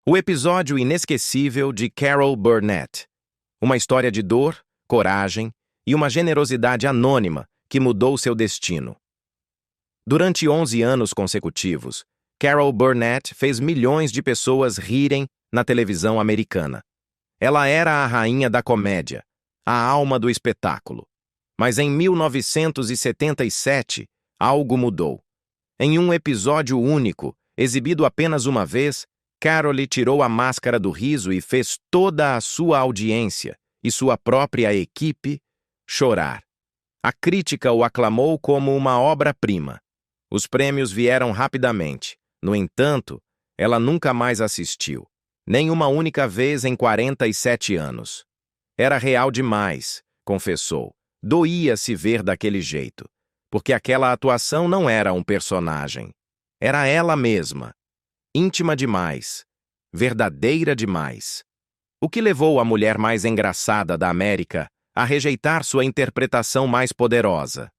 O episódio inesquecível de Carol Burnett. Uma história de dor, coragem e uma generosidade anônima que mudou seu destino. Durante 11 anos consecutivos, Carol Burnett fez milhões de pessoas rirem na televisão americana. Ela era a rainha da comédia, a alma do espetáculo. Mas em 1977, algo mudou. Em um episódio único, exibido apenas uma vez, Carol tirou a máscara do riso e fez toda a sua audiência e sua própria equipe chorar. A crítica o aclamou como uma obra-prima. Os prêmios vieram rapidamente. No entanto, ela nunca mais assistiu. Nem uma única vez em 47 anos. Era real demais, confessou. Doía se ver daquele jeito, porque aquela atuação não era um personagem. Era ela mesma. Íntima demais. Verdadeira demais. O que levou a mulher mais engraçada da América a rejeitar sua interpretação mais poderosa?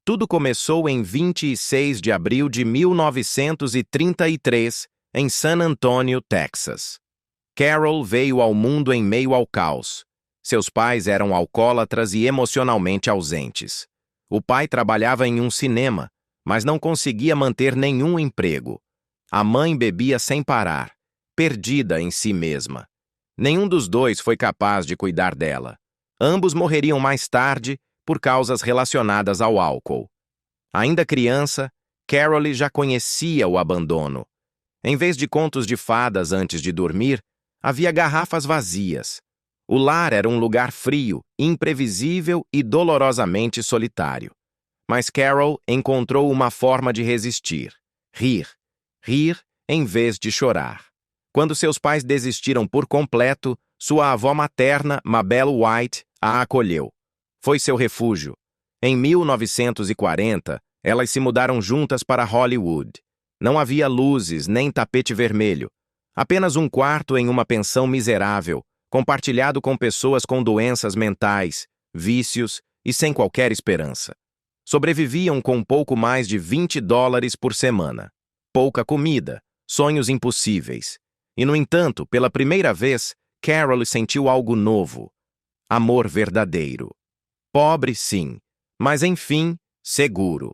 Tudo começou em 26 de abril de 1933, em San Antonio, Texas. Carol veio ao mundo em meio ao caos. Seus pais eram alcoólatras e emocionalmente ausentes. O pai trabalhava em um cinema, mas não conseguia manter nenhum emprego. A mãe bebia sem parar, perdida em si mesma. Nenhum dos dois foi capaz de cuidar dela. Ambos morreriam mais tarde por causas relacionadas ao álcool. Ainda criança, Carol já conhecia o abandono. Em vez de contos de fadas antes de dormir, havia garrafas vazias. O lar era um lugar frio, imprevisível e dolorosamente solitário. Mas Carol encontrou uma forma de resistir. Rir. Rir em vez de chorar. Quando seus pais desistiram por completo, sua avó materna, Mabel White, a acolheu. Foi seu refúgio. Em 1940, elas se mudaram juntas para Hollywood. Não havia luzes nem tapete vermelho. Apenas um quarto em uma pensão miserável, compartilhado com pessoas com doenças mentais, vícios e sem qualquer esperança. Sobreviviam com pouco mais de $20 por semana. Pouca comida, sonhos impossíveis. E, no entanto, pela primeira vez, Carol sentiu algo novo. Amor verdadeiro. Pobre, sim, mas, enfim, seguro.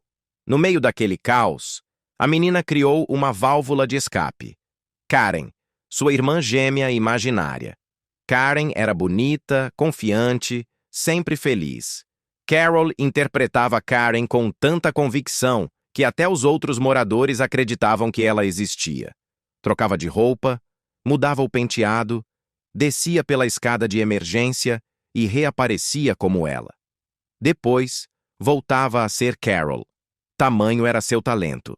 No meio daquele caos, a menina criou uma válvula de escape. Karen, sua irmã gêmea imaginária. Karen era bonita, confiante, sempre feliz. Carol interpretava Karen com tanta convicção que até os outros moradores acreditavam que ela existia. Trocava de roupa, mudava o penteado, descia pela escada de emergência e reaparecia como ela. Depois, voltava a ser Carol. Tamanho era seu talento.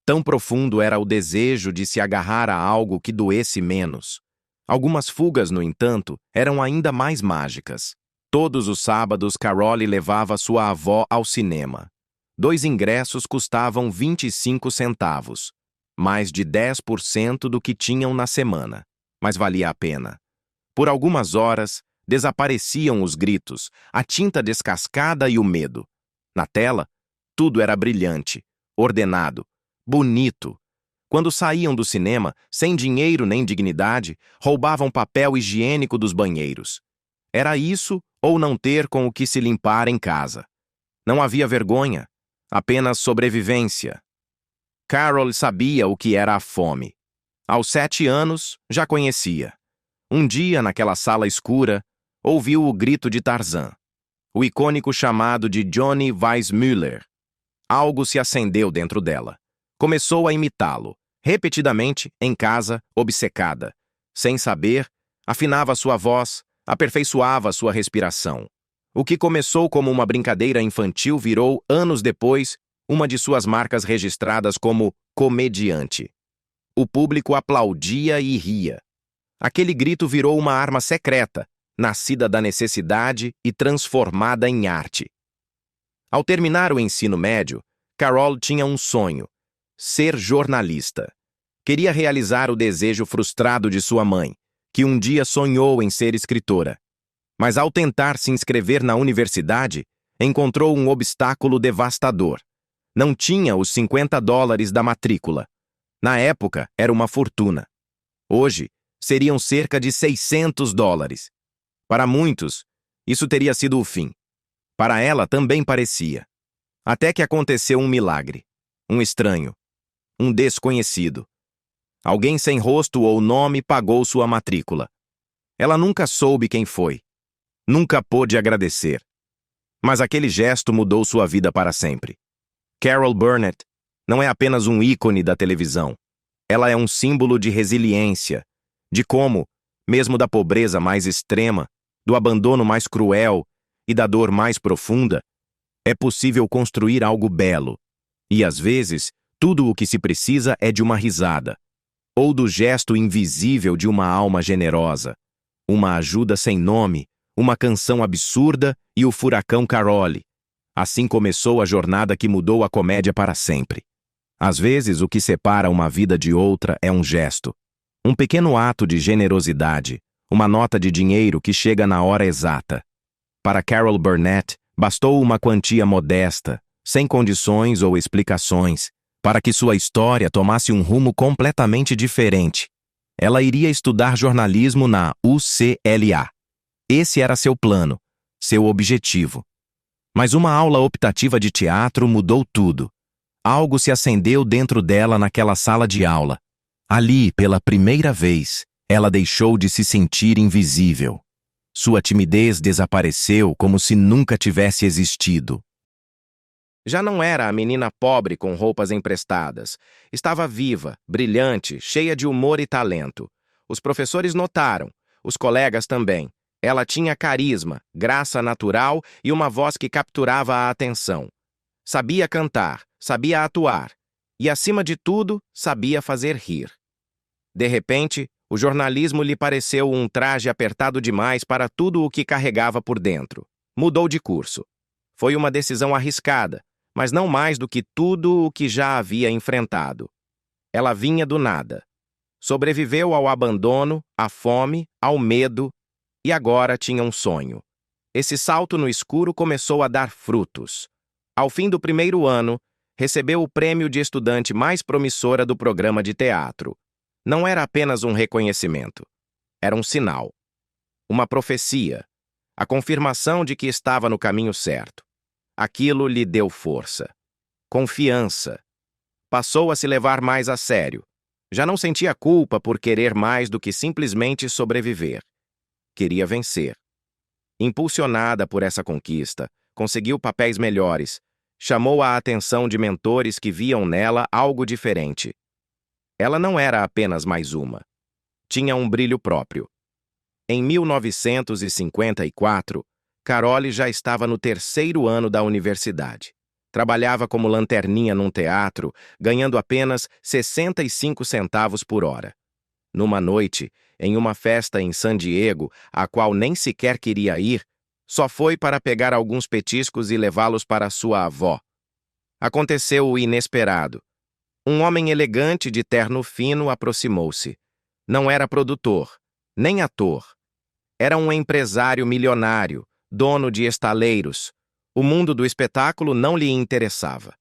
Tão profundo era o desejo de se agarrar a algo que doesse menos. Algumas fugas, no entanto, eram ainda mais mágicas. Todos os sábados, Carol levava sua avó ao cinema. 2 ingressos custavam 25 centavos. Mais de 10% do que tinham na semana. Mas valia a pena. Por algumas horas, desapareciam os gritos, a tinta descascada e o medo. Na tela, tudo era brilhante, ordenado, bonito. Quando saíam do cinema, sem dinheiro nem dignidade, roubavam papel higiênico dos banheiros. Era isso ou não ter com o que se limpar em casa. Não havia vergonha, apenas sobrevivência. Carol sabia o que era a fome. Aos 7 anos, já conhecia. Um dia, naquela sala escura, ouviu o grito de Tarzan, o icônico chamado de Johnny Weissmuller. Algo se acendeu dentro dela. Começou a imitá-lo, repetidamente, em casa, obcecada. Sem saber, afinava sua voz, aperfeiçoava sua respiração. O que começou como uma brincadeira infantil virou, anos depois, uma de suas marcas registradas como comediante. O público aplaudia e ria. Aquele grito virou uma arma secreta, nascida da necessidade e transformada em arte. Ao terminar o ensino médio, Carol tinha um sonho: ser jornalista. Queria realizar o desejo frustrado de sua mãe, que um dia sonhou em ser escritora. Mas ao tentar se inscrever na universidade, encontrou um obstáculo devastador. Não tinha os $50 da matrícula. Na época, era uma fortuna. Hoje, seriam cerca de $600. Para muitos, isso teria sido o fim. Para ela também parecia. Até que aconteceu um milagre. Um estranho. Um desconhecido. Alguém sem rosto ou nome pagou sua matrícula. Ela nunca soube quem foi. Nunca pôde agradecer. Mas aquele gesto mudou sua vida para sempre. Carol Burnett não é apenas um ícone da televisão. Ela é um símbolo de resiliência, de como, mesmo da pobreza mais extrema, do abandono mais cruel e da dor mais profunda, é possível construir algo belo. E, às vezes, tudo o que se precisa é de uma risada, ou do gesto invisível de uma alma generosa, uma ajuda sem nome, uma canção absurda e o furacão Carole. Assim começou a jornada que mudou a comédia para sempre. Às vezes, o que separa uma vida de outra é um gesto, um pequeno ato de generosidade, uma nota de dinheiro que chega na hora exata. Para Carol Burnett, bastou uma quantia modesta, sem condições ou explicações, para que sua história tomasse um rumo completamente diferente. Ela iria estudar jornalismo na UCLA. Esse era seu plano, seu objetivo. Mas uma aula optativa de teatro mudou tudo. Algo se acendeu dentro dela naquela sala de aula. Ali, pela primeira vez, ela deixou de se sentir invisível. Sua timidez desapareceu como se nunca tivesse existido. Já não era a menina pobre com roupas emprestadas. Estava viva, brilhante, cheia de humor e talento. Os professores notaram, os colegas também. Ela tinha carisma, graça natural e uma voz que capturava a atenção. Sabia cantar, sabia atuar e, acima de tudo, sabia fazer rir. De repente, o jornalismo lhe pareceu um traje apertado demais para tudo o que carregava por dentro. Mudou de curso. Foi uma decisão arriscada, mas não mais do que tudo o que já havia enfrentado. Ela vinha do nada. Sobreviveu ao abandono, à fome, ao medo e agora tinha um sonho. Esse salto no escuro começou a dar frutos. Ao fim do primeiro ano, recebeu o prêmio de estudante mais promissora do programa de teatro. Não era apenas um reconhecimento. Era um sinal. Uma profecia. A confirmação de que estava no caminho certo. Aquilo lhe deu força. Confiança. Passou a se levar mais a sério. Já não sentia culpa por querer mais do que simplesmente sobreviver. Queria vencer. Impulsionada por essa conquista, conseguiu papéis melhores. Chamou a atenção de mentores que viam nela algo diferente. Ela não era apenas mais uma. Tinha um brilho próprio. Em 1954, Carole já estava no terceiro ano da universidade. Trabalhava como lanterninha num teatro, ganhando apenas 65 centavos por hora. Numa noite, em uma festa em San Diego, a qual nem sequer queria ir, só foi para pegar alguns petiscos e levá-los para sua avó. Aconteceu o inesperado. Um homem elegante de terno fino aproximou-se. Não era produtor, nem ator. Era um empresário milionário, dono de estaleiros. O mundo do espetáculo não lhe interessava.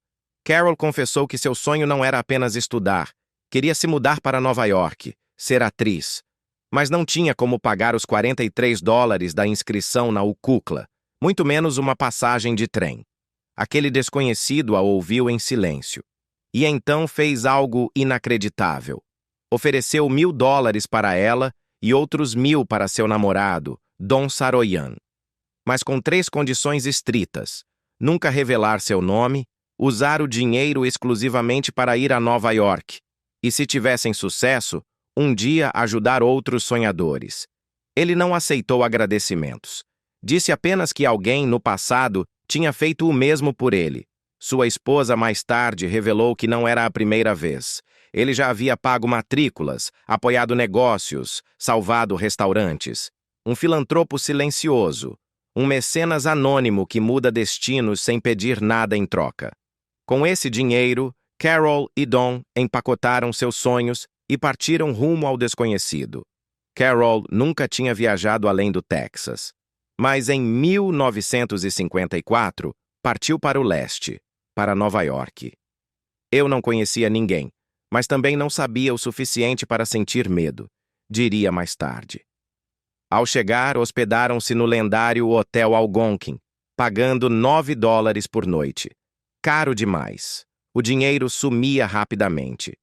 Carol confessou que seu sonho não era apenas estudar. Queria se mudar para Nova York, ser atriz. Mas não tinha como pagar os $43 da inscrição na UCLA, muito menos uma passagem de trem. Aquele desconhecido a ouviu em silêncio. E então fez algo inacreditável. Ofereceu $1.000 para ela e outros 1.000 para seu namorado, Don Saroyan. Mas com 3 condições estritas: nunca revelar seu nome, usar o dinheiro exclusivamente para ir a Nova York e, se tivessem sucesso, um dia ajudar outros sonhadores. Ele não aceitou agradecimentos. Disse apenas que alguém, no passado, tinha feito o mesmo por ele. Sua esposa mais tarde revelou que não era a primeira vez. Ele já havia pago matrículas, apoiado negócios, salvado restaurantes. Um filantropo silencioso. Um mecenas anônimo que muda destinos sem pedir nada em troca. Com esse dinheiro, Carol e Don empacotaram seus sonhos e partiram rumo ao desconhecido. Carol nunca tinha viajado além do Texas. Mas em 1954, partiu para o leste, para Nova York. Eu não conhecia ninguém, mas também não sabia o suficiente para sentir medo. diria mais tarde. Ao chegar, hospedaram-se no lendário Hotel Algonquin, pagando $9 por noite. Caro demais. O dinheiro sumia rapidamente.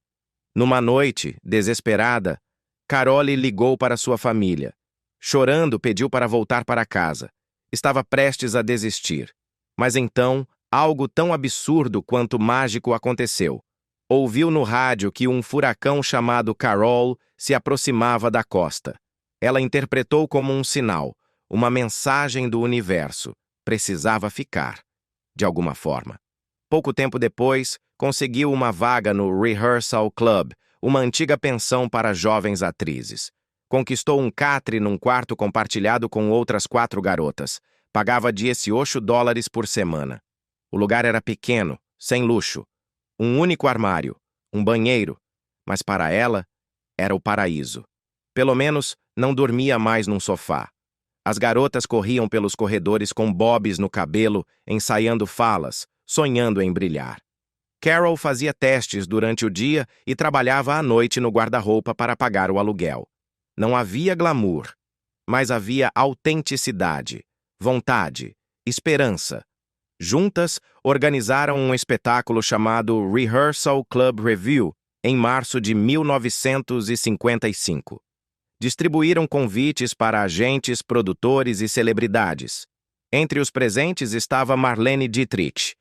Numa noite, desesperada, Carole ligou para sua família. Chorando, pediu para voltar para casa. Estava prestes a desistir. Mas então, algo tão absurdo quanto mágico aconteceu. Ouviu no rádio que um furacão chamado Carole se aproximava da costa. Ela interpretou como um sinal, uma mensagem do universo. Precisava ficar, de alguma forma. Pouco tempo depois, conseguiu uma vaga no Rehearsal Club, uma antiga pensão para jovens atrizes. Conquistou um catre num quarto compartilhado com outras 4 garotas. Pagava $18 por semana. O lugar era pequeno, sem luxo. Um único armário, um banheiro. Mas para ela, era o paraíso. Pelo menos, não dormia mais num sofá. As garotas corriam pelos corredores com bobs no cabelo, ensaiando falas, sonhando em brilhar. Carol fazia testes durante o dia e trabalhava à noite no guarda-roupa para pagar o aluguel. Não havia glamour, mas havia autenticidade, vontade, esperança. Juntas, organizaram um espetáculo chamado Rehearsal Club Review em março de 1955. Distribuíram convites para agentes, produtores e celebridades. Entre os presentes estava Marlene Dietrich.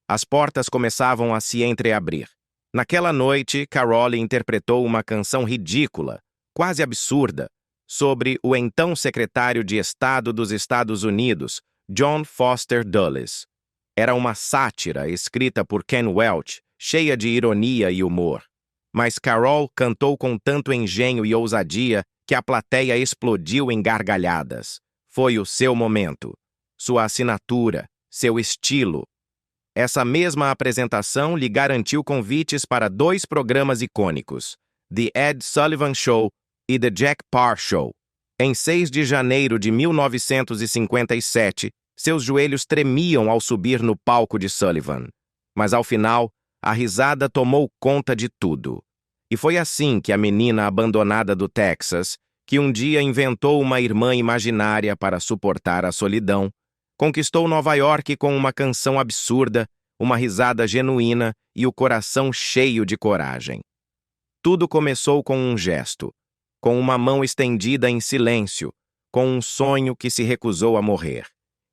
As portas começavam a se entreabrir. Naquela noite, Carole interpretou uma canção ridícula, quase absurda, sobre o então secretário de Estado dos Estados Unidos, John Foster Dulles. Era uma sátira escrita por Ken Welch, cheia de ironia e humor. Mas Carole cantou com tanto engenho e ousadia que a plateia explodiu em gargalhadas. Foi o seu momento, sua assinatura, seu estilo. Essa mesma apresentação lhe garantiu convites para 2 programas icônicos, The Ed Sullivan Show e The Jack Paar Show. Em 6 de janeiro de 1957, seus joelhos tremiam ao subir no palco de Sullivan. Mas ao final, a risada tomou conta de tudo. E foi assim que a menina abandonada do Texas, que um dia inventou uma irmã imaginária para suportar a solidão, conquistou Nova York com uma canção absurda, uma risada genuína e o coração cheio de coragem. Tudo começou com um gesto, com uma mão estendida em silêncio, com um sonho que se recusou a morrer,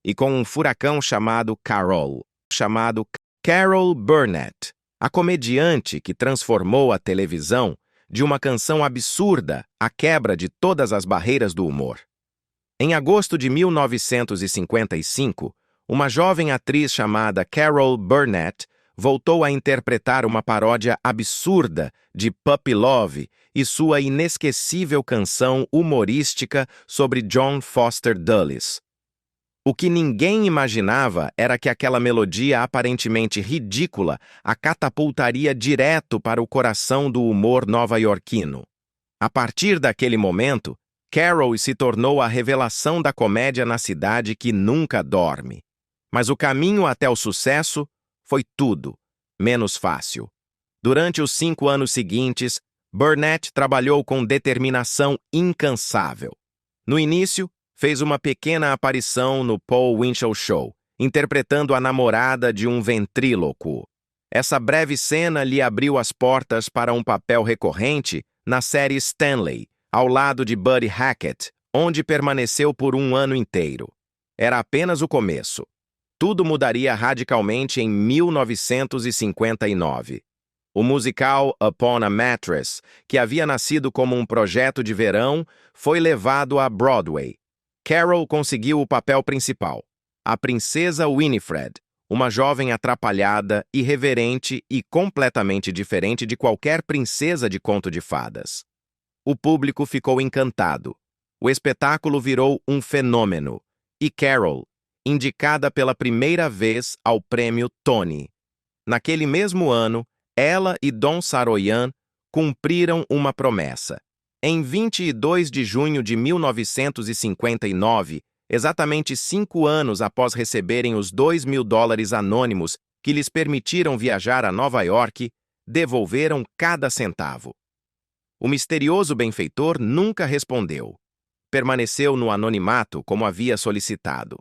e com um furacão chamado Carole, chamado Carol Burnett, a comediante que transformou a televisão de uma canção absurda à quebra de todas as barreiras do humor. Em agosto de 1955, uma jovem atriz chamada Carol Burnett voltou a interpretar uma paródia absurda de Puppy Love e sua inesquecível canção humorística sobre John Foster Dulles. O que ninguém imaginava era que aquela melodia aparentemente ridícula a catapultaria direto para o coração do humor nova-iorquino. A partir daquele momento, Carol se tornou a revelação da comédia na cidade que nunca dorme. Mas o caminho até o sucesso foi tudo menos fácil. Durante os 5 anos seguintes, Burnett trabalhou com determinação incansável. No início, fez uma pequena aparição no Paul Winchell Show, interpretando a namorada de um ventríloco. Essa breve cena lhe abriu as portas para um papel recorrente na série Stanley, ao lado de Buddy Hackett, onde permaneceu por 1 ano inteiro. Era apenas o começo. Tudo mudaria radicalmente em 1959. O musical Upon a Mattress, que havia nascido como um projeto de verão, foi levado a Broadway. Carol conseguiu o papel principal, a princesa Winifred, uma jovem atrapalhada, irreverente e completamente diferente de qualquer princesa de conto de fadas. O público ficou encantado. O espetáculo virou um fenômeno, e Carol, indicada pela primeira vez ao prêmio Tony. Naquele mesmo ano, ela e Don Saroyan cumpriram uma promessa. Em 22 de junho de 1959, exatamente 5 anos após receberem os $2.000 anônimos que lhes permitiram viajar a Nova York, devolveram cada centavo. O misterioso benfeitor nunca respondeu. Permaneceu no anonimato como havia solicitado.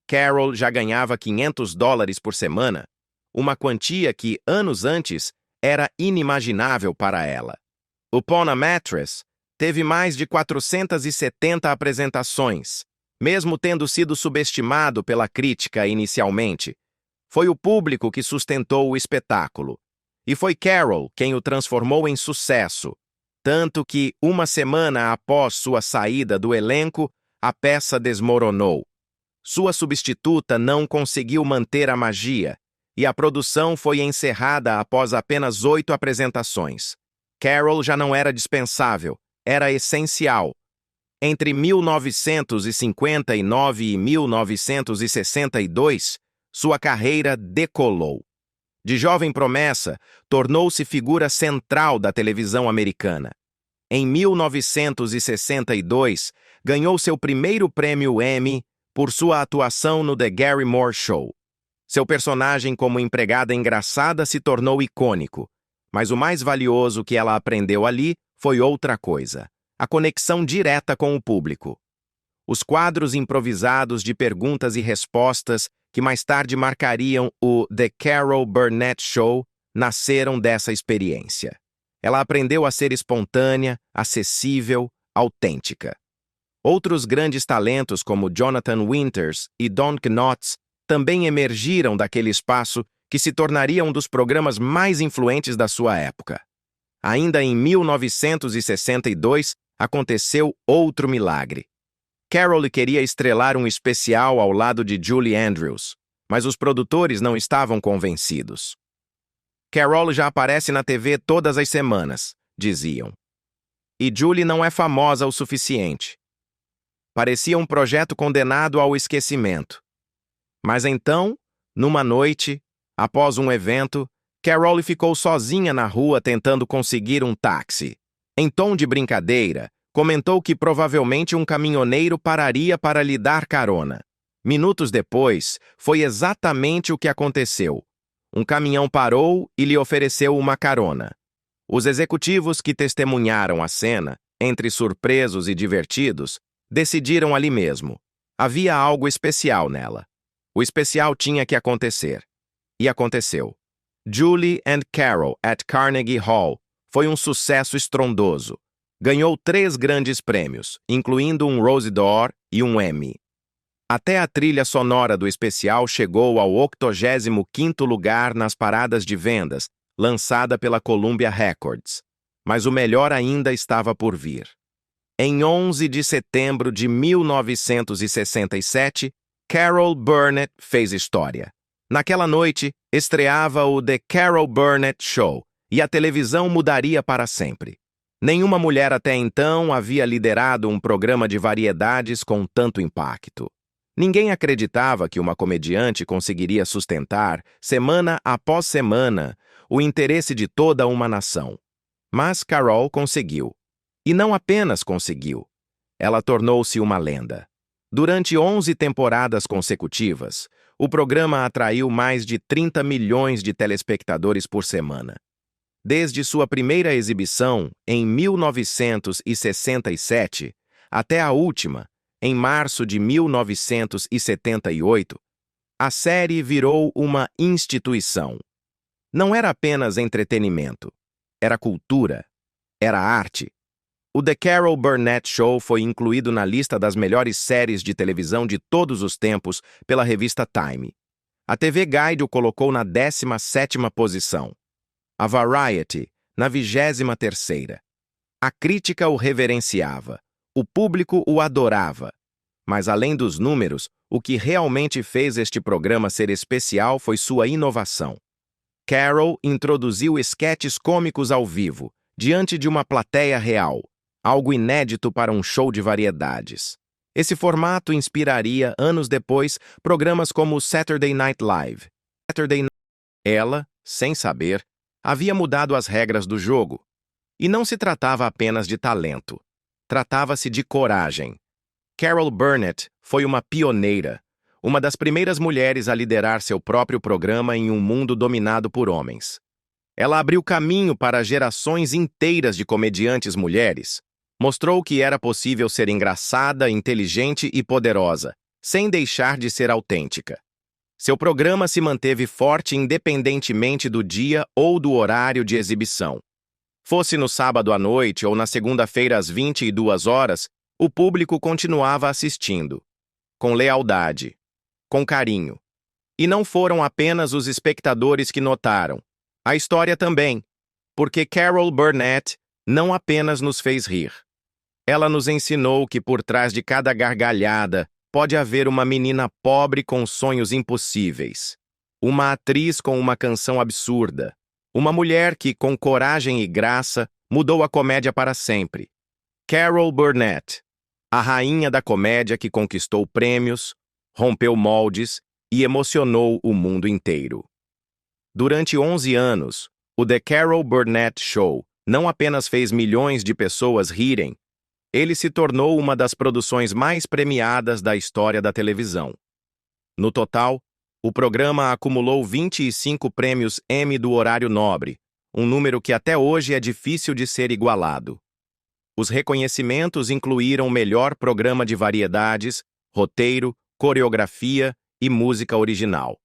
Carol já ganhava $500 por semana, uma quantia que, anos antes, era inimaginável para ela. O Upon a Mattress teve mais de 470 apresentações, mesmo tendo sido subestimado pela crítica inicialmente. Foi o público que sustentou o espetáculo. E foi Carol quem o transformou em sucesso, tanto que, uma semana após sua saída do elenco, a peça desmoronou. Sua substituta não conseguiu manter a magia, e a produção foi encerrada após apenas 8 apresentações. Carol já não era dispensável, era essencial. Entre 1959 e 1962, sua carreira decolou. De jovem promessa, tornou-se figura central da televisão americana. Em 1962, ganhou seu primeiro prêmio Emmy por sua atuação no The Gary Moore Show. Seu personagem como empregada engraçada se tornou icônico, mas o mais valioso que ela aprendeu ali foi outra coisa: a conexão direta com o público. Os quadros improvisados de perguntas e respostas, que mais tarde marcariam o The Carol Burnett Show, nasceram dessa experiência. Ela aprendeu a ser espontânea, acessível, autêntica. Outros grandes talentos como Jonathan Winters e Don Knotts também emergiram daquele espaço que se tornaria um dos programas mais influentes da sua época. Ainda em 1962, aconteceu outro milagre. Carol queria estrelar um especial ao lado de Julie Andrews, mas os produtores não estavam convencidos. Carol já aparece na TV todas as semanas, diziam. E Julie não é famosa o suficiente. Parecia um projeto condenado ao esquecimento. Mas então, numa noite, após um evento, Carol ficou sozinha na rua tentando conseguir um táxi. Em tom de brincadeira, comentou que provavelmente um caminhoneiro pararia para lhe dar carona. Minutos depois, foi exatamente o que aconteceu. Um caminhão parou e lhe ofereceu uma carona. Os executivos que testemunharam a cena, entre surpresos e divertidos, decidiram ali mesmo. Havia algo especial nela. O especial tinha que acontecer. E aconteceu. Julie and Carol at Carnegie Hall foi um sucesso estrondoso. Ganhou 3 grandes prêmios, incluindo um Rose d'Or e um Emmy. Até a trilha sonora do especial chegou ao 85º lugar nas paradas de vendas, lançada pela Columbia Records. Mas o melhor ainda estava por vir. Em 11 de setembro de 1967, Carol Burnett fez história. Naquela noite, estreava o The Carol Burnett Show, e a televisão mudaria para sempre. Nenhuma mulher até então havia liderado um programa de variedades com tanto impacto. Ninguém acreditava que uma comediante conseguiria sustentar, semana após semana, o interesse de toda uma nação. Mas Carol conseguiu. E não apenas conseguiu. Ela tornou-se uma lenda. Durante 11 temporadas consecutivas, o programa atraiu mais de 30 milhões de telespectadores por semana. Desde sua primeira exibição, em 1967, até a última, em março de 1978, a série virou uma instituição. Não era apenas entretenimento, era cultura, era arte. O The Carol Burnett Show foi incluído na lista das melhores séries de televisão de todos os tempos pela revista Time. A TV Guide o colocou na 17ª posição. A Variety, na 23ª. A crítica o reverenciava. O público o adorava. Mas além dos números, o que realmente fez este programa ser especial foi sua inovação. Carol introduziu esquetes cômicos ao vivo, diante de uma plateia real, algo inédito para um show de variedades. Esse formato inspiraria, anos depois, programas como Saturday Night Live. Ela, sem saber, havia mudado as regras do jogo. E não se tratava apenas de talento. Tratava-se de coragem. Carol Burnett foi uma pioneira, uma das primeiras mulheres a liderar seu próprio programa em um mundo dominado por homens. Ela abriu caminho para gerações inteiras de comediantes mulheres. Mostrou que era possível ser engraçada, inteligente e poderosa, sem deixar de ser autêntica. Seu programa se manteve forte independentemente do dia ou do horário de exibição. Fosse no sábado à noite ou na segunda-feira às 22 horas, o público continuava assistindo. Com lealdade. Com carinho. E não foram apenas os espectadores que notaram. A história também. Porque Carol Burnett não apenas nos fez rir. Ela nos ensinou que por trás de cada gargalhada pode haver uma menina pobre com sonhos impossíveis. Uma atriz com uma canção absurda. Uma mulher que, com coragem e graça, mudou a comédia para sempre. Carol Burnett, a rainha da comédia que conquistou prêmios, rompeu moldes e emocionou o mundo inteiro. Durante 11 anos, o The Carol Burnett Show não apenas fez milhões de pessoas rirem, ele se tornou uma das produções mais premiadas da história da televisão. No total, o programa acumulou 25 prêmios Emmy do horário nobre, um número que até hoje é difícil de ser igualado. Os reconhecimentos incluíram melhor programa de variedades, roteiro, coreografia e música original.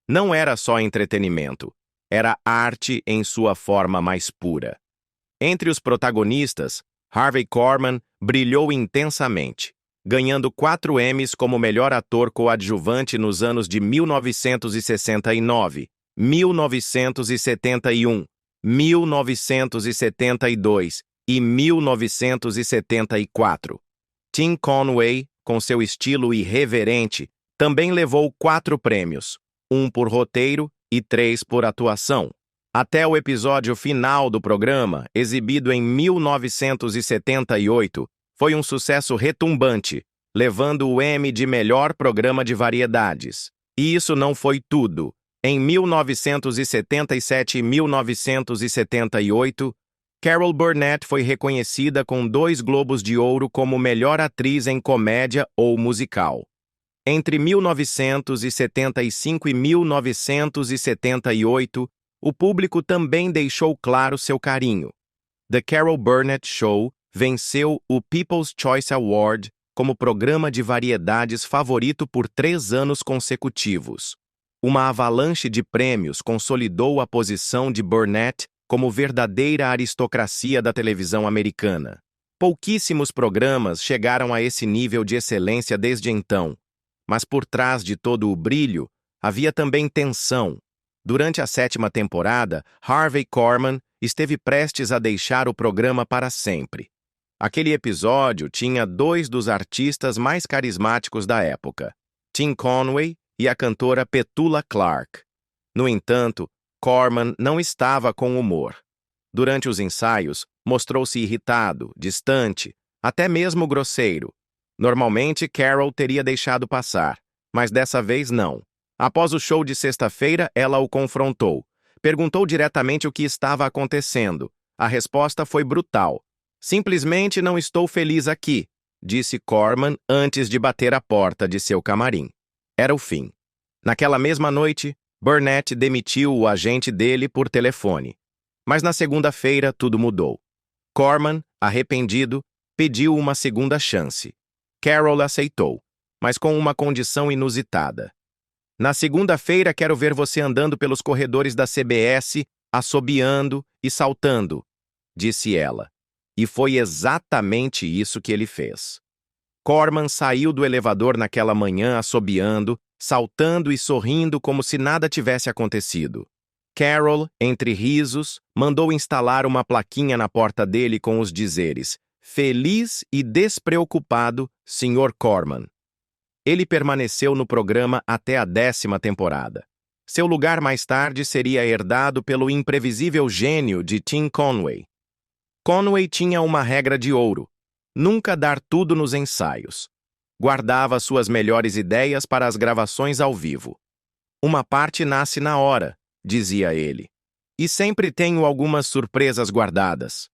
Não era só entretenimento, era arte em sua forma mais pura. Entre os protagonistas, Harvey Korman brilhou intensamente, ganhando 4 Emmys como melhor ator coadjuvante nos anos de 1969, 1971, 1972 e 1974. Tim Conway, com seu estilo irreverente, também levou 4 prêmios, 1 por roteiro e 3 por atuação. Até o episódio final do programa, exibido em 1978, foi um sucesso retumbante, levando o Emmy de melhor programa de variedades. E isso não foi tudo. Em 1977 e 1978, Carol Burnett foi reconhecida com 2 Globos de Ouro como melhor atriz em comédia ou musical. Entre 1975 e 1978, o público também deixou claro seu carinho. The Carol Burnett Show venceu o People's Choice Award como programa de variedades favorito por 3 anos consecutivos. Uma avalanche de prêmios consolidou a posição de Burnett como verdadeira aristocracia da televisão americana. Pouquíssimos programas chegaram a esse nível de excelência desde então, mas por trás de todo o brilho, havia também tensão. Durante a 7ª temporada, Harvey Korman esteve prestes a deixar o programa para sempre. Aquele episódio tinha 2 dos artistas mais carismáticos da época, Tim Conway e a cantora Petula Clark. No entanto, Korman não estava com humor. Durante os ensaios, mostrou-se irritado, distante, até mesmo grosseiro. Normalmente, Carol teria deixado passar, mas dessa vez não. Após o show de sexta-feira, ela o confrontou. Perguntou diretamente o que estava acontecendo. A resposta foi brutal. "Simplesmente não estou feliz aqui", disse Korman antes de bater a porta de seu camarim. Era o fim. Naquela mesma noite, Burnett demitiu o agente dele por telefone. Mas na segunda-feira, tudo mudou. Korman, arrependido, pediu uma segunda chance. Carol aceitou, mas com uma condição inusitada. "Na segunda-feira quero ver você andando pelos corredores da CBS, assobiando e saltando", disse ela. E foi exatamente isso que ele fez. Korman saiu do elevador naquela manhã assobiando, saltando e sorrindo como se nada tivesse acontecido. Carol, entre risos, mandou instalar uma plaquinha na porta dele com os dizeres: "Feliz e despreocupado, Sr. Korman". Ele permaneceu no programa até a 10ª temporada. Seu lugar mais tarde seria herdado pelo imprevisível gênio de Tim Conway. Conway tinha uma regra de ouro: nunca dar tudo nos ensaios. Guardava suas melhores ideias para as gravações ao vivo. "Uma parte nasce na hora", dizia ele. "E sempre tenho algumas surpresas guardadas".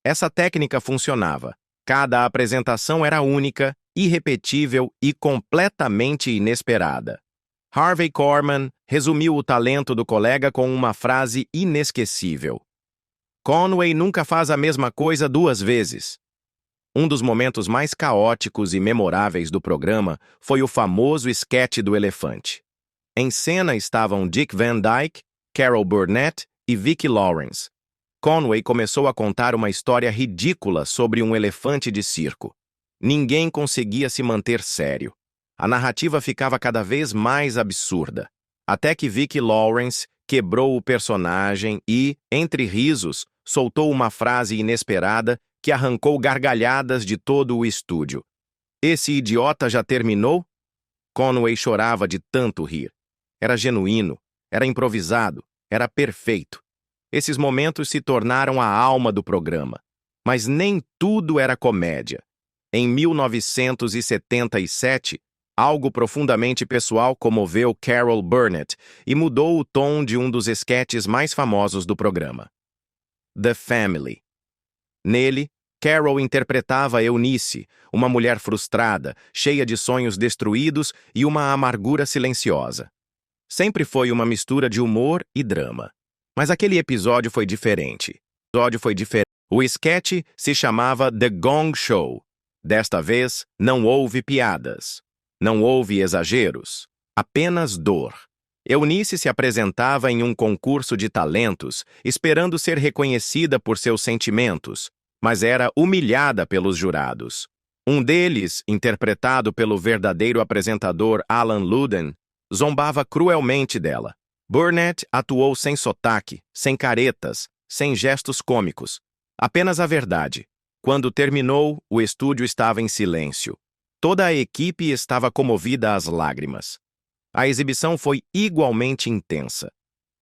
Essa técnica funcionava. Cada apresentação era única, irrepetível e completamente inesperada. Harvey Korman resumiu o talento do colega com uma frase inesquecível: Conway nunca faz a mesma coisa duas vezes. Um dos momentos mais caóticos e memoráveis do programa foi o famoso esquete do elefante. Em cena estavam Dick Van Dyke, Carol Burnett e Vicki Lawrence. Conway começou a contar uma história ridícula sobre um elefante de circo. Ninguém conseguia se manter sério. A narrativa ficava cada vez mais absurda, até que Vicki Lawrence quebrou o personagem e, entre risos, soltou uma frase inesperada que arrancou gargalhadas de todo o estúdio. Esse idiota já terminou? Conway chorava de tanto rir. Era genuíno, era improvisado, era perfeito. Esses momentos se tornaram a alma do programa. Mas nem tudo era comédia. Em 1977, algo profundamente pessoal comoveu Carol Burnett e mudou o tom de um dos esquetes mais famosos do programa. The Family. Nele, Carol interpretava Eunice, uma mulher frustrada, cheia de sonhos destruídos e uma amargura silenciosa. Sempre foi uma mistura de humor e drama. Mas aquele episódio foi diferente. O esquete se chamava The Gong Show. Desta vez, não houve piadas. Não houve exageros. Apenas dor. Eunice se apresentava em um concurso de talentos, esperando ser reconhecida por seus sentimentos, mas era humilhada pelos jurados. Um deles, interpretado pelo verdadeiro apresentador Alan Luden, zombava cruelmente dela. Burnett atuou sem sotaque, sem caretas, sem gestos cômicos. Apenas a verdade. Quando terminou, o estúdio estava em silêncio. Toda a equipe estava comovida às lágrimas. A exibição foi igualmente intensa.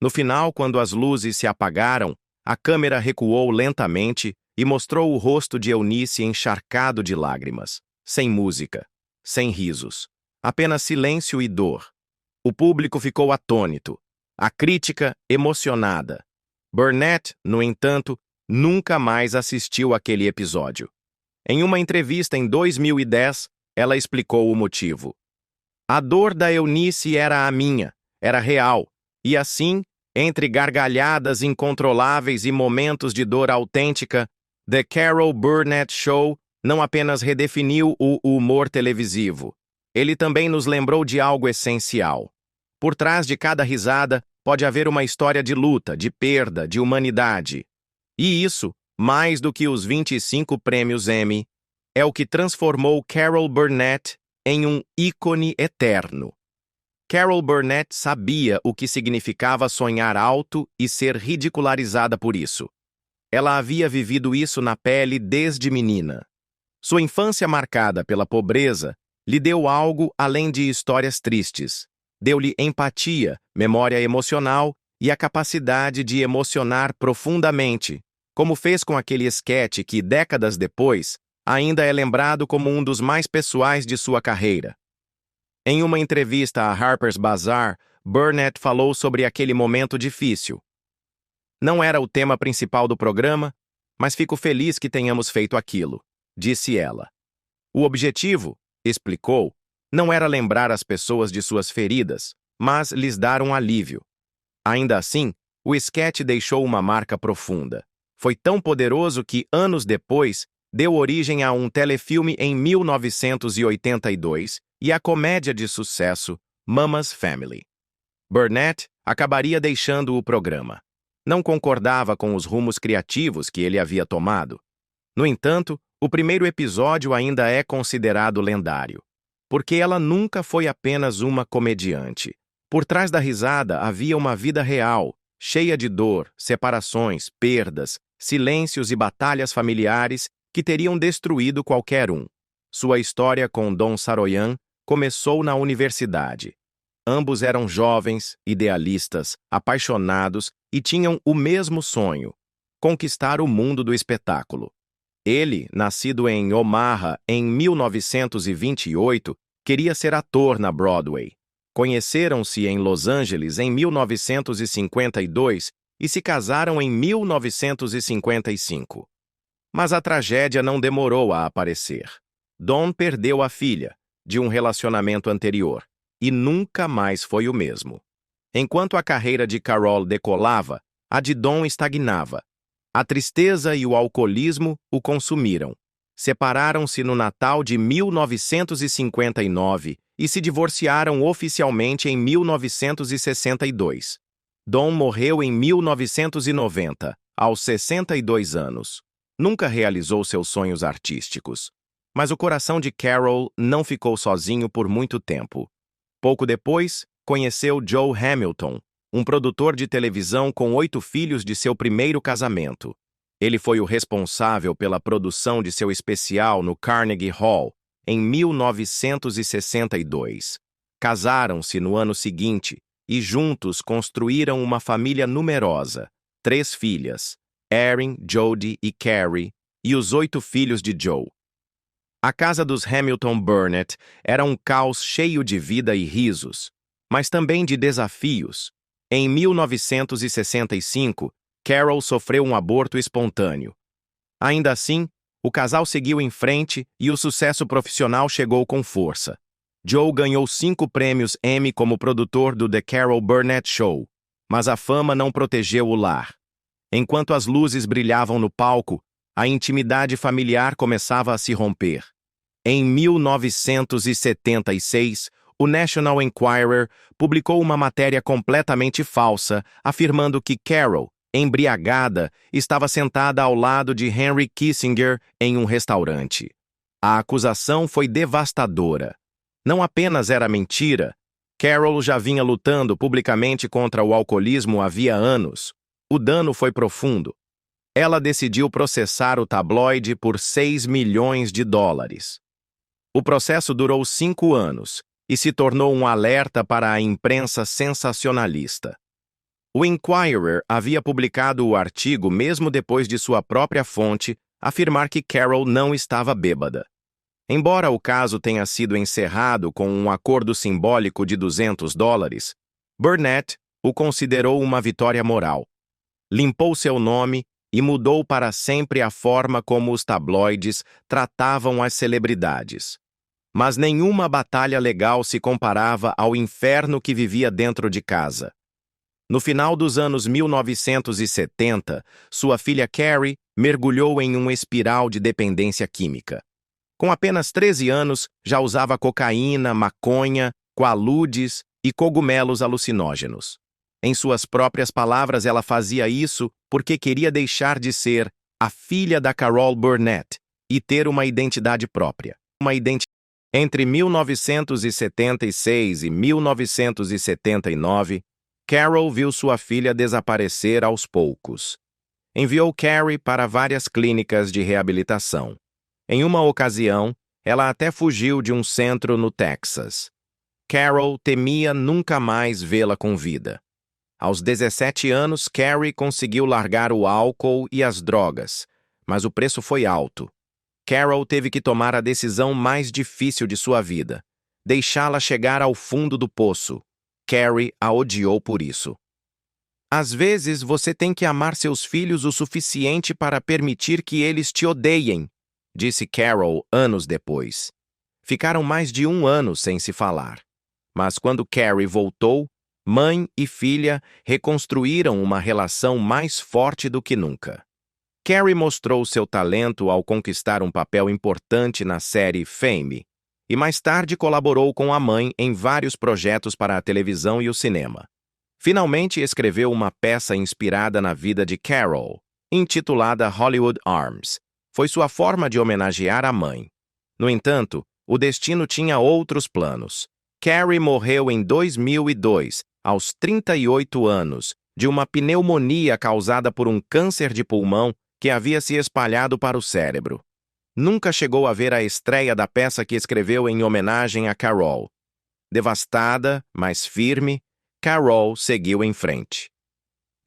No final, quando as luzes se apagaram, a câmera recuou lentamente e mostrou o rosto de Eunice encharcado de lágrimas, sem música, sem risos, apenas silêncio e dor. O público ficou atônito, a crítica emocionada. Burnett, no entanto, nunca mais assistiu àquele episódio. Em uma entrevista em 2010, ela explicou o motivo. A dor da Eunice era a minha, era real, e assim, entre gargalhadas incontroláveis e momentos de dor autêntica, The Carol Burnett Show não apenas redefiniu o humor televisivo, ele também nos lembrou de algo essencial. Por trás de cada risada, pode haver uma história de luta, de perda, de humanidade. E isso, mais do que os 25 prêmios Emmy, é o que transformou Carol Burnett em um ícone eterno. Carol Burnett sabia o que significava sonhar alto e ser ridicularizada por isso. Ela havia vivido isso na pele desde menina. Sua infância marcada pela pobreza lhe deu algo além de histórias tristes. Deu-lhe empatia, memória emocional e a capacidade de emocionar profundamente, como fez com aquele esquete que, décadas depois, ainda é lembrado como um dos mais pessoais de sua carreira. Em uma entrevista à Harper's Bazaar, Burnett falou sobre aquele momento difícil. Não era o tema principal do programa, mas fico feliz que tenhamos feito aquilo, disse ela. O objetivo, explicou, não era lembrar as pessoas de suas feridas, mas lhes dar um alívio. Ainda assim, o esquete deixou uma marca profunda. Foi tão poderoso que, anos depois, deu origem a um telefilme em 1982 e a comédia de sucesso Mama's Family. Burnett acabaria deixando o programa. Não concordava com os rumos criativos que ele havia tomado. No entanto, o primeiro episódio ainda é considerado lendário, porque ela nunca foi apenas uma comediante. Por trás da risada havia uma vida real, cheia de dor, separações, perdas, silêncios e batalhas familiares que teriam destruído qualquer um. Sua história com Don Saroyan começou na universidade. Ambos eram jovens, idealistas, apaixonados e tinham o mesmo sonho: conquistar o mundo do espetáculo. Ele, nascido em Omaha em 1928, queria ser ator na Broadway. Conheceram-se em Los Angeles em 1952 e se casaram em 1955. Mas a tragédia não demorou a aparecer. Don perdeu a filha, de um relacionamento anterior, e nunca mais foi o mesmo. Enquanto a carreira de Carol decolava, a de Don estagnava. A tristeza e o alcoolismo o consumiram. Separaram-se no Natal de 1959 e se divorciaram oficialmente em 1962. Don morreu em 1990, aos 62 anos. Nunca realizou seus sonhos artísticos. Mas o coração de Carol não ficou sozinho por muito tempo. Pouco depois, conheceu Joe Hamilton, um produtor de televisão com 8 filhos de seu primeiro casamento. Ele foi o responsável pela produção de seu especial no Carnegie Hall, em 1962. Casaram-se no ano seguinte e juntos construíram uma família numerosa, 3 filhas, Erin, Jody e Carrie, e os 8 filhos de Joe. A casa dos Hamilton Burnett era um caos cheio de vida e risos, mas também de desafios. Em 1965, Carol sofreu um aborto espontâneo. Ainda assim, o casal seguiu em frente e o sucesso profissional chegou com força. Joe ganhou 5 prêmios Emmy como produtor do The Carol Burnett Show, mas a fama não protegeu o lar. Enquanto as luzes brilhavam no palco, a intimidade familiar começava a se romper. Em 1976, o National Enquirer publicou uma matéria completamente falsa, afirmando que Carol, embriagada, estava sentada ao lado de Henry Kissinger em um restaurante. A acusação foi devastadora. Não apenas era mentira, Carol já vinha lutando publicamente contra o alcoolismo havia anos. O dano foi profundo. Ela decidiu processar o tabloide por $6 milhões. O processo durou 5 anos e se tornou um alerta para a imprensa sensacionalista. O Enquirer havia publicado o artigo mesmo depois de sua própria fonte afirmar que Carol não estava bêbada. Embora o caso tenha sido encerrado com um acordo simbólico de $200, Burnett o considerou uma vitória moral. Limpou seu nome e mudou para sempre a forma como os tabloides tratavam as celebridades. Mas nenhuma batalha legal se comparava ao inferno que vivia dentro de casa. No final dos anos 1970, sua filha Carrie mergulhou em uma espiral de dependência química. Com apenas 13 anos, já usava cocaína, maconha, quaaludes e cogumelos alucinógenos. Em suas próprias palavras, ela fazia isso porque queria deixar de ser a filha da Carol Burnett e ter uma identidade própria. Entre 1976 e 1979, Carol viu sua filha desaparecer aos poucos. Enviou Carrie para várias clínicas de reabilitação. Em uma ocasião, ela até fugiu de um centro no Texas. Carol temia nunca mais vê-la com vida. Aos 17 anos, Carrie conseguiu largar o álcool e as drogas, mas o preço foi alto. Carol teve que tomar a decisão mais difícil de sua vida, deixá-la chegar ao fundo do poço. Carrie a odiou por isso. Às vezes, você tem que amar seus filhos o suficiente para permitir que eles te odeiem, disse Carol anos depois. Ficaram mais de 1 ano sem se falar. Mas quando Carrie voltou, mãe e filha reconstruíram uma relação mais forte do que nunca. Carrie mostrou seu talento ao conquistar um papel importante na série Fame, e mais tarde colaborou com a mãe em vários projetos para a televisão e o cinema. Finalmente escreveu uma peça inspirada na vida de Carol, intitulada Hollywood Arms. Foi sua forma de homenagear a mãe. No entanto, o destino tinha outros planos. Carrie morreu em 2002, aos 38 anos, de uma pneumonia causada por um câncer de pulmão que havia se espalhado para o cérebro. Nunca chegou a ver a estreia da peça que escreveu em homenagem a Carol. Devastada, mas firme, Carol seguiu em frente.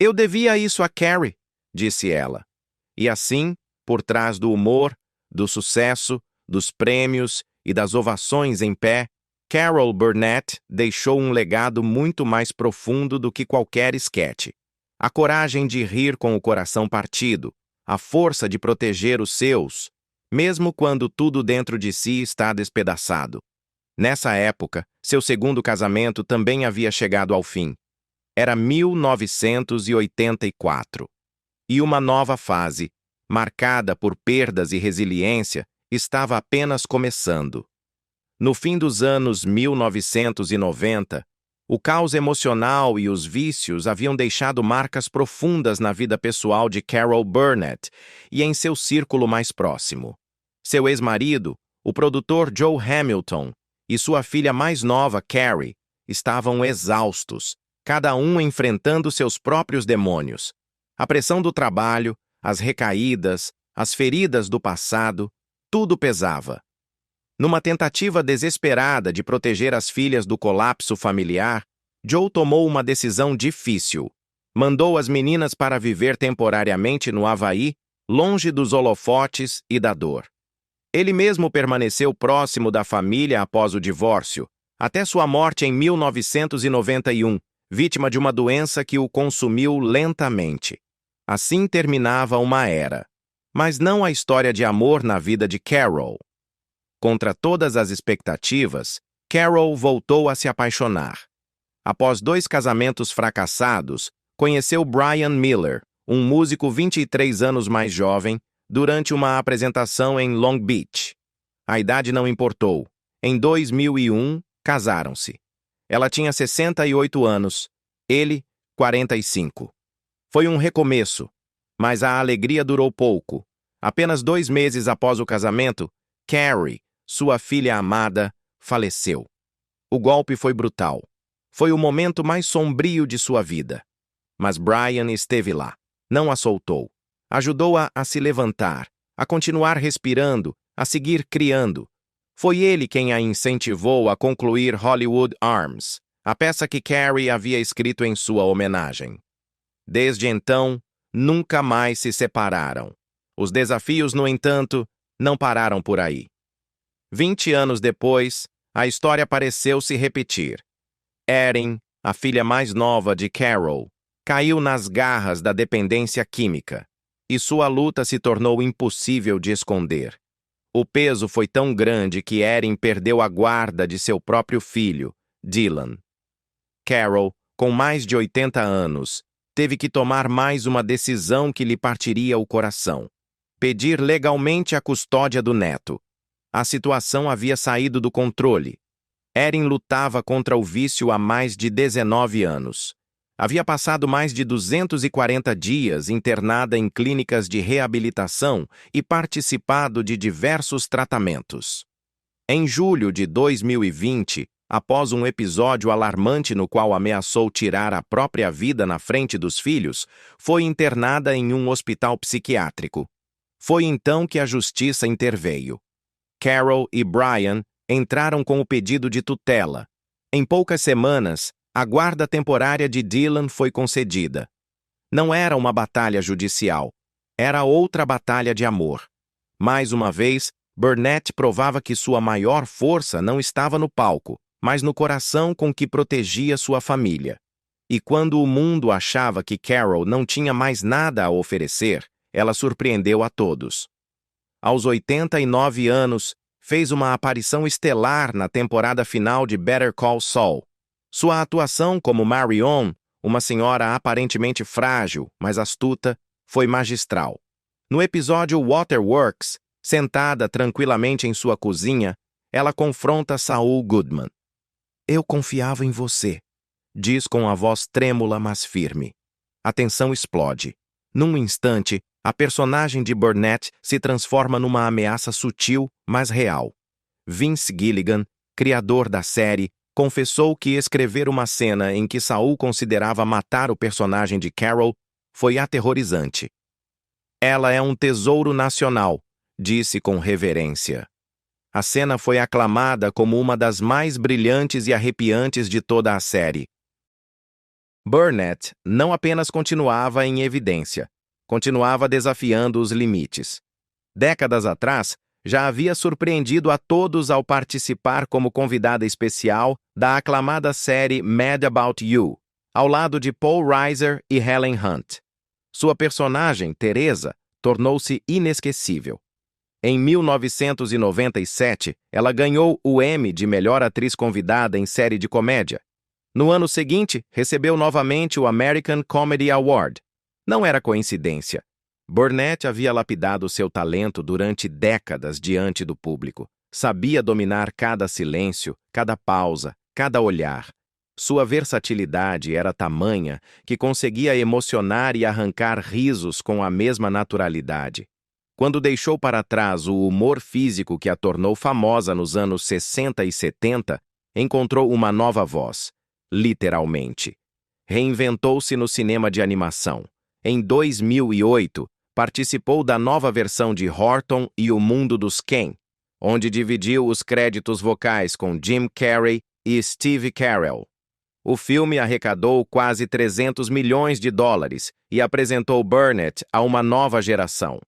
Eu devia isso a Carrie, disse ela. E assim, por trás do humor, do sucesso, dos prêmios e das ovações em pé, Carol Burnett deixou um legado muito mais profundo do que qualquer esquete. A coragem de rir com o coração partido, a força de proteger os seus, mesmo quando tudo dentro de si está despedaçado. Nessa época, seu segundo casamento também havia chegado ao fim. Era 1984. E uma nova fase, marcada por perdas e resiliência, estava apenas começando. No fim dos anos 1990, o caos emocional e os vícios haviam deixado marcas profundas na vida pessoal de Carol Burnett e em seu círculo mais próximo. Seu ex-marido, o produtor Joe Hamilton, e sua filha mais nova, Carrie, estavam exaustos, cada um enfrentando seus próprios demônios. A pressão do trabalho, as recaídas, as feridas do passado, tudo pesava. Numa tentativa desesperada de proteger as filhas do colapso familiar, Joe tomou uma decisão difícil. Mandou as meninas para viver temporariamente no Havaí, longe dos holofotes e da dor. Ele mesmo permaneceu próximo da família após o divórcio, até sua morte em 1991, vítima de uma doença que o consumiu lentamente. Assim terminava uma era. Mas não a história de amor na vida de Carol. Contra todas as expectativas, Carol voltou a se apaixonar. Após 2 casamentos fracassados, conheceu Brian Miller, um músico 23 anos mais jovem, durante uma apresentação em Long Beach. A idade não importou. Em 2001, casaram-se. Ela tinha 68 anos, ele, 45. Foi um recomeço, mas a alegria durou pouco. Apenas 2 meses após o casamento, Carrie, sua filha amada, faleceu. O golpe foi brutal. Foi o momento mais sombrio de sua vida. Mas Brian esteve lá. Não a soltou. Ajudou-a a se levantar, a continuar respirando, a seguir criando. Foi ele quem a incentivou a concluir Hollywood Arms, a peça que Carrie havia escrito em sua homenagem. Desde então, nunca mais se separaram. Os desafios, no entanto, não pararam por aí. 20 anos depois, a história pareceu se repetir. Erin, a filha mais nova de Carol, caiu nas garras da dependência química, e sua luta se tornou impossível de esconder. O peso foi tão grande que Erin perdeu a guarda de seu próprio filho, Dylan. Carol, com mais de 80 anos, teve que tomar mais uma decisão que lhe partiria o coração: pedir legalmente a custódia do neto. A situação havia saído do controle. Erin lutava contra o vício há mais de 19 anos. Havia passado mais de 240 dias internada em clínicas de reabilitação e participado de diversos tratamentos. Em julho de 2020, após um episódio alarmante no qual ameaçou tirar a própria vida na frente dos filhos, foi internada em um hospital psiquiátrico. Foi então que a justiça interveio. Carol e Brian entraram com o pedido de tutela. Em poucas semanas, a guarda temporária de Dylan foi concedida. Não era uma batalha judicial, era outra batalha de amor. Mais uma vez, Burnett provava que sua maior força não estava no palco, mas no coração com que protegia sua família. E quando o mundo achava que Carol não tinha mais nada a oferecer, ela surpreendeu a todos. Aos 89 anos, fez uma aparição estelar na temporada final de Better Call Saul. Sua atuação como Marion, uma senhora aparentemente frágil, mas astuta, foi magistral. No episódio Waterworks, sentada tranquilamente em sua cozinha, ela confronta Saul Goodman. "Eu confiava em você", diz com a voz trêmula mas firme. A tensão explode. Num instante, a personagem de Burnett se transforma numa ameaça sutil, mas real. Vince Gilligan, criador da série, confessou que escrever uma cena em que Saul considerava matar o personagem de Carol foi aterrorizante. "Ela é um tesouro nacional", disse com reverência. A cena foi aclamada como uma das mais brilhantes e arrepiantes de toda a série. Burnett não apenas continuava em evidência, continuava desafiando os limites. Décadas atrás, já havia surpreendido a todos ao participar como convidada especial da aclamada série Mad About You, ao lado de Paul Reiser e Helen Hunt. Sua personagem, Teresa, tornou-se inesquecível. Em 1997, ela ganhou o Emmy de melhor atriz convidada em série de comédia. No ano seguinte, recebeu novamente o American Comedy Award. Não era coincidência. Burnett havia lapidado seu talento durante décadas diante do público. Sabia dominar cada silêncio, cada pausa, cada olhar. Sua versatilidade era tamanha que conseguia emocionar e arrancar risos com a mesma naturalidade. Quando deixou para trás o humor físico que a tornou famosa nos anos 60 e 70, encontrou uma nova voz, literalmente. Reinventou-se no cinema de animação. Em 2008, participou da nova versão de Horton e o Mundo dos Ken, onde dividiu os créditos vocais com Jim Carrey e Steve Carell. O filme arrecadou quase 300 milhões de dólares e apresentou Burnett a uma nova geração.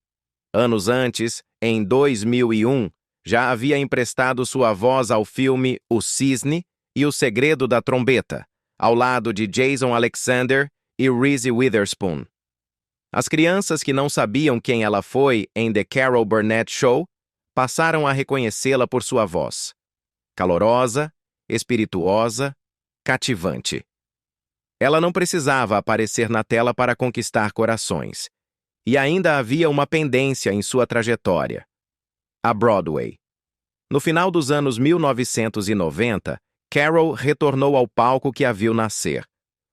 Anos antes, em 2001, já havia emprestado sua voz ao filme O Cisne e O Segredo da Trombeta, ao lado de Jason Alexander e Reese Witherspoon. As crianças que não sabiam quem ela foi em The Carol Burnett Show passaram a reconhecê-la por sua voz. Calorosa, espirituosa, cativante. Ela não precisava aparecer na tela para conquistar corações. E ainda havia uma pendência em sua trajetória: a Broadway. No final dos anos 1990, Carol retornou ao palco que a viu nascer.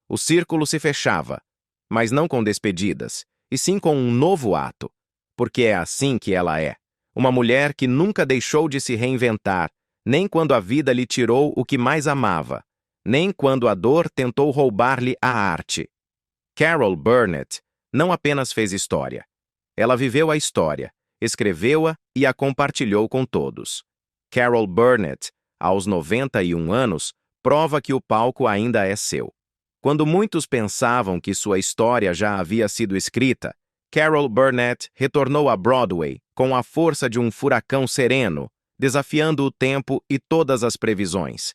O círculo se fechava, mas não com despedidas, e sim com um novo ato, porque é assim que ela é. Uma mulher que nunca deixou de se reinventar, nem quando a vida lhe tirou o que mais amava, nem quando a dor tentou roubar-lhe a arte. Carol Burnett não apenas fez história. Ela viveu a história, escreveu-a e a compartilhou com todos. Carol Burnett, aos 91 anos, prova que o palco ainda é seu. Quando muitos pensavam que sua história já havia sido escrita, Carol Burnett retornou à Broadway com a força de um furacão sereno, desafiando o tempo e todas as previsões.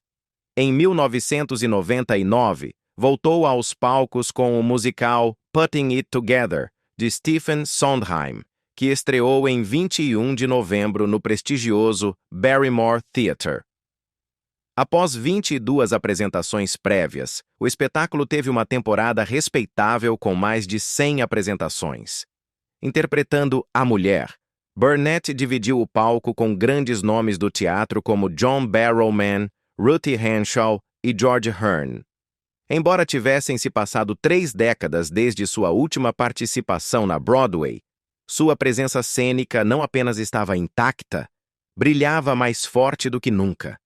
Em 1999, voltou aos palcos com o musical Putting It Together, de Stephen Sondheim, que estreou em 21 de novembro no prestigioso Barrymore Theatre. Após 22 apresentações prévias, o espetáculo teve uma temporada respeitável com mais de 100 apresentações. Interpretando a mulher, Burnett dividiu o palco com grandes nomes do teatro como John Barrowman, Ruthie Henshaw e George Hearn. Embora tivessem se passado 3 décadas desde sua última participação na Broadway, sua presença cênica não apenas estava intacta, brilhava mais forte do que nunca.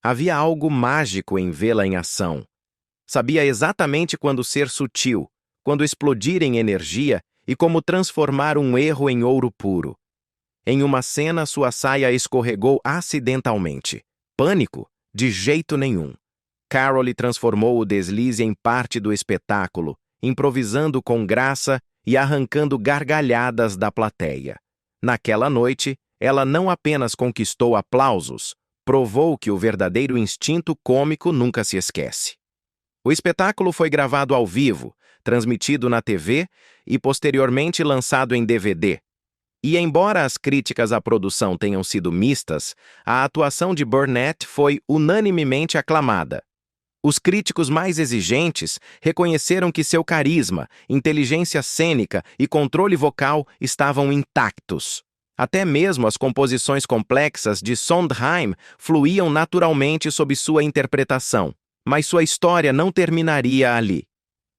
Havia algo mágico em vê-la em ação. Sabia exatamente quando ser sutil, quando explodir em energia e como transformar um erro em ouro puro. Em uma cena, sua saia escorregou acidentalmente. Pânico? De jeito nenhum. Carol transformou o deslize em parte do espetáculo, improvisando com graça e arrancando gargalhadas da plateia. Naquela noite, ela não apenas conquistou aplausos, provou que o verdadeiro instinto cômico nunca se esquece. O espetáculo foi gravado ao vivo, transmitido na TV e posteriormente lançado em DVD. E embora as críticas à produção tenham sido mistas, a atuação de Burnett foi unanimemente aclamada. Os críticos mais exigentes reconheceram que seu carisma, inteligência cênica e controle vocal estavam intactos. Até mesmo as composições complexas de Sondheim fluíam naturalmente sob sua interpretação. Mas sua história não terminaria ali.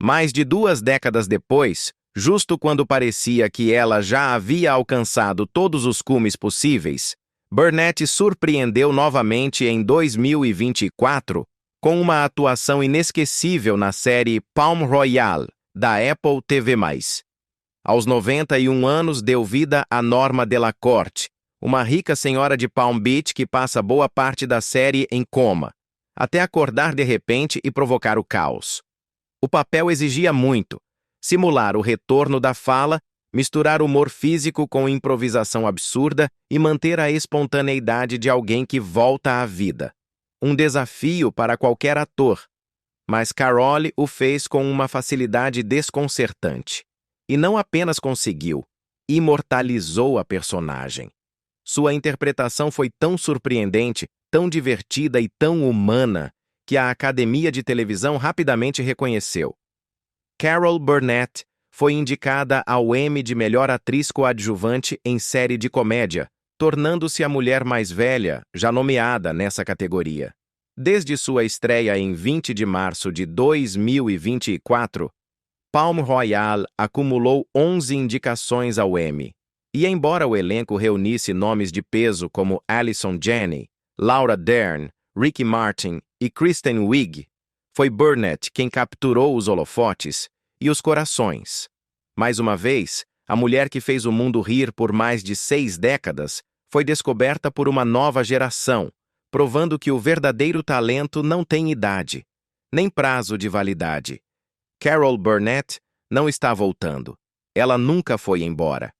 Mais de 2 décadas depois, justo quando parecia que ela já havia alcançado todos os cumes possíveis, Burnett surpreendeu novamente em 2024 com uma atuação inesquecível na série Palm Royale, da Apple TV+. Aos 91 anos, deu vida a Norma Delacorte, uma rica senhora de Palm Beach que passa boa parte da série em coma, até acordar de repente e provocar o caos. O papel exigia muito: simular o retorno da fala, misturar humor físico com improvisação absurda e manter a espontaneidade de alguém que volta à vida. Um desafio para qualquer ator, mas Carol o fez com uma facilidade desconcertante. E não apenas conseguiu, imortalizou a personagem. Sua interpretação foi tão surpreendente, tão divertida e tão humana que a Academia de Televisão rapidamente reconheceu. Carol Burnett foi indicada ao Emmy de melhor atriz coadjuvante em série de comédia, tornando-se a mulher mais velha já nomeada nessa categoria. Desde sua estreia em 20 de março de 2024, Palm Royale acumulou 11 indicações ao Emmy. E embora o elenco reunisse nomes de peso como Allison Janney, Laura Dern, Ricky Martin e Kristen Wiig, foi Burnett quem capturou os holofotes e os corações. Mais uma vez, a mulher que fez o mundo rir por mais de 6 décadas foi descoberta por uma nova geração, provando que o verdadeiro talento não tem idade, nem prazo de validade. Carol Burnett não está voltando. Ela nunca foi embora.